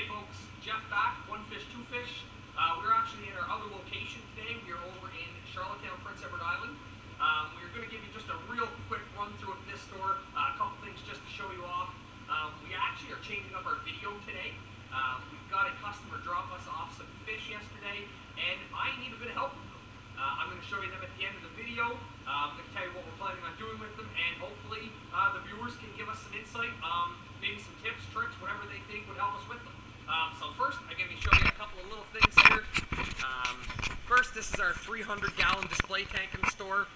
Hey folks, Jeff back, One Fish, Two Fish. We're actually in our other location today. We are over in Charlottetown, Prince Edward Island. We're going to give you just a real quick run through of this store, a couple things just to show you off. We actually are changing up our video today. We've got a customer drop us off some fish yesterday, and I need a bit of help with them. I'm going to show you them at the end of the video. I'm going to tell you what we're planning on doing with them, and hopefully the viewers can give us some insight, maybe some tips, tricks, whatever they think would help us with them. So first, I'm going to show you a couple of little things here. First, this is our 300-gallon display tank in the store.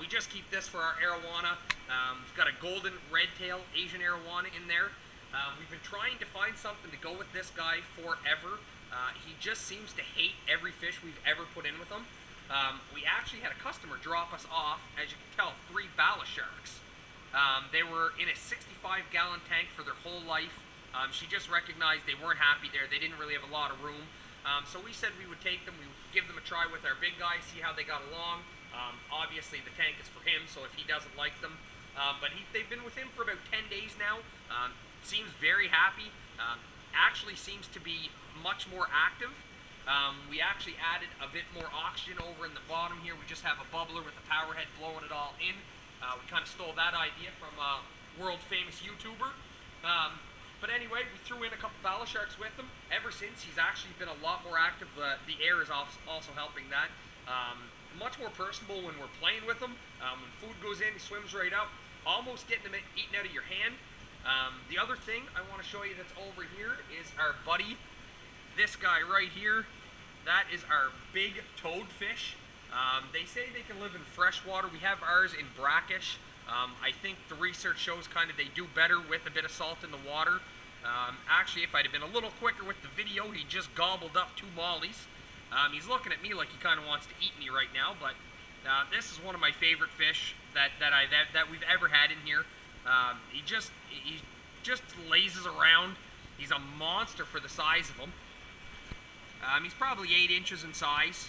We just keep this for our arowana. We've got a golden red-tail Asian arowana in there. We've been trying to find something to go with this guy forever. He just seems to hate every fish we've ever put in with him. We actually had a customer drop us off, as you can tell, 3 bala sharks. They were in a 65-gallon tank for their whole life. She just recognized they weren't happy there. They didn't really have a lot of room. So we said we would take them, we would give them a try with our big guy, see how they got along. Obviously the tank is for him, so if he doesn't like them. But they've been with him for about 10 days now. Seems very happy. Actually seems to be much more active. We actually added a bit more oxygen over in the bottom here. We just have a bubbler with a power head blowing it all in. We kind of stole that idea from a world-famous YouTuber. But anyway, we threw in a couple bala sharks with him. Ever since, he's actually been a lot more active. The air is also helping that. Much more personable when we're playing with him. When food goes in, he swims right up. Almost getting him eaten out of your hand. The other thing I want to show you that's over here is our buddy. This guy right here. That is our big toadfish. They say they can live in freshwater. We have ours in brackish. I think the research shows kind of they do better with a bit of salt in the water. Actually, if I'd have been a little quicker with the video, he just gobbled up 2 mollies. He's looking at me like he kind of wants to eat me right now, but this is one of my favorite fish that we've ever had in here. He just lazes around. He's a monster for the size of him. He's probably 8 inches in size.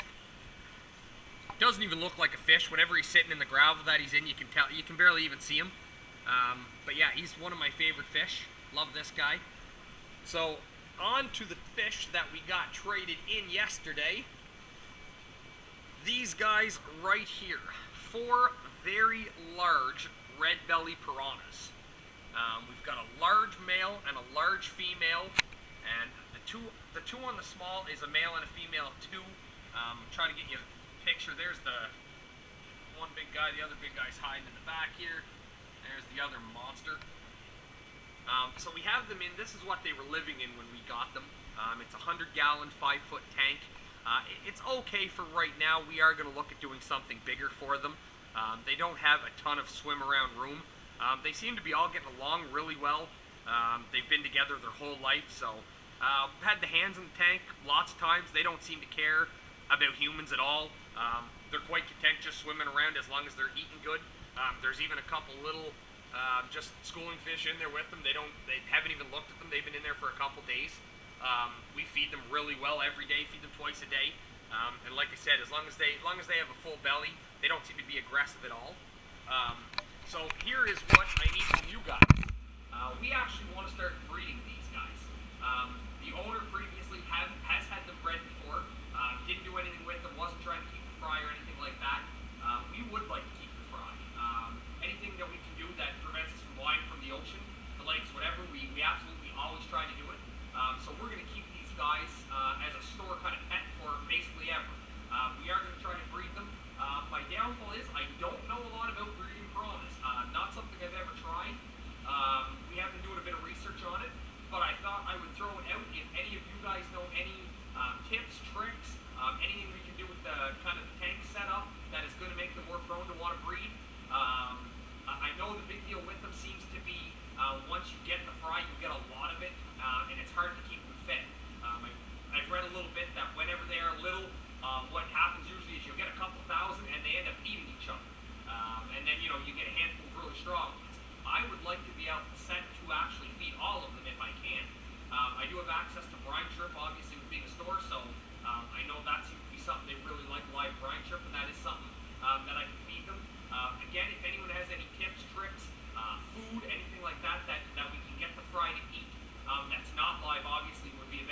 Doesn't even look like a fish. Whenever he's sitting in the gravel that he's in, you can tell, you can barely even see him. But yeah, he's one of my favorite fish. Love this guy. So on to the fish that we got traded in yesterday. These guys right here, 4 very large red belly piranhas. We've got a large male and a large female, and the two on the small is a male and a female too. I'm trying to get you picture. There's the one big guy, the other big guy's hiding in the back here. There's the other monster. So we have them in, this is what they were living in when we got them. It's a 100-gallon, 5-foot tank. It's okay for right now. We are going to look at doing something bigger for them. They don't have a ton of swim around room. They seem to be all getting along really well. They've been together their whole life, so had the hands in the tank lots of times. They don't seem to care about humans at all. They're quite content just swimming around as long as they're eating good. There's even a couple little just schooling fish in there with them. They haven't even looked at them. They've been in there for a couple days. We feed them really well every day. Feed them twice a day. And like I said, as long as they have a full belly, they don't seem to be aggressive at all. So here is what I need from you guys. We actually want to start breeding these guys. The owner previously has had them bred before. Didn't do anything with them, wasn't trying to keep the fry or anything like that. We would like to keep the fry. Anything that we can do that prevents us from buying from the ocean, the lakes, whatever, we absolutely always try to do it. So we're going to keep these guys as a store kind of pet for basically ever. We are going to try to breed them. My downfall is I don't know a lot about breeding piranhas. Not something I've ever tried. We have been doing a bit of research on it, but I thought I would throw it out if any of you guys know any tips, tricks, anything we can do with the kind of the tank setup that is going to make them more prone to want to breed. I know the big deal with them seems to be once you get the fry, you get a lot of it, and it's hard to keep them fed. I've read a little bit that whenever they are little, what happens usually is you'll get a couple thousand and they end up eating each other. And then, you know, you get a handful of really strong ones. I would like to be able to set to actually feed all of them if I can. I do have access to brine shrimp, obviously, with being a store, so I know that seems to be something they really like, live brine shrimp, and that is something that I can feed them. Again, if anyone has any tips, tricks, food, anything like that, that we can get the fry to eat, that's not live, obviously, would be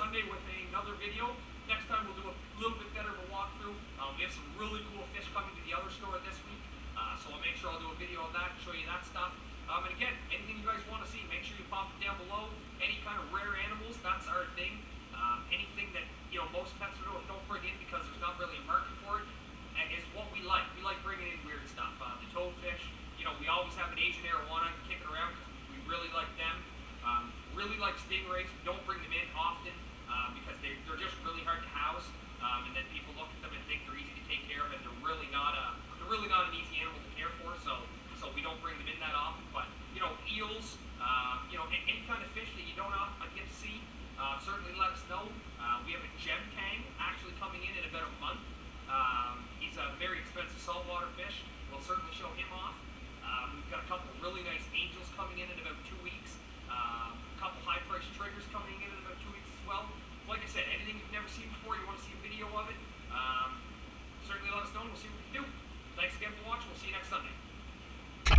Sunday with another video. Next time we'll do a little bit better of a walkthrough. We have some really cool fish coming to the other store this week, so I'll make sure I'll do a video on that and show you that stuff. And again, anything you guys want to see, make sure you pop it down below. Any kind of rare animals, that's our thing. Anything that most pet stores don't bring in because there's not really a market for it, is what we like. We like bringing in weird stuff. The toadfish, we always have an Asian arowana kicking around because we really like them. Really like stingrays. We don't bring them in often because they're just really hard to house. And then people look at them and think they're easy to take care of, and they're really not an easy animal to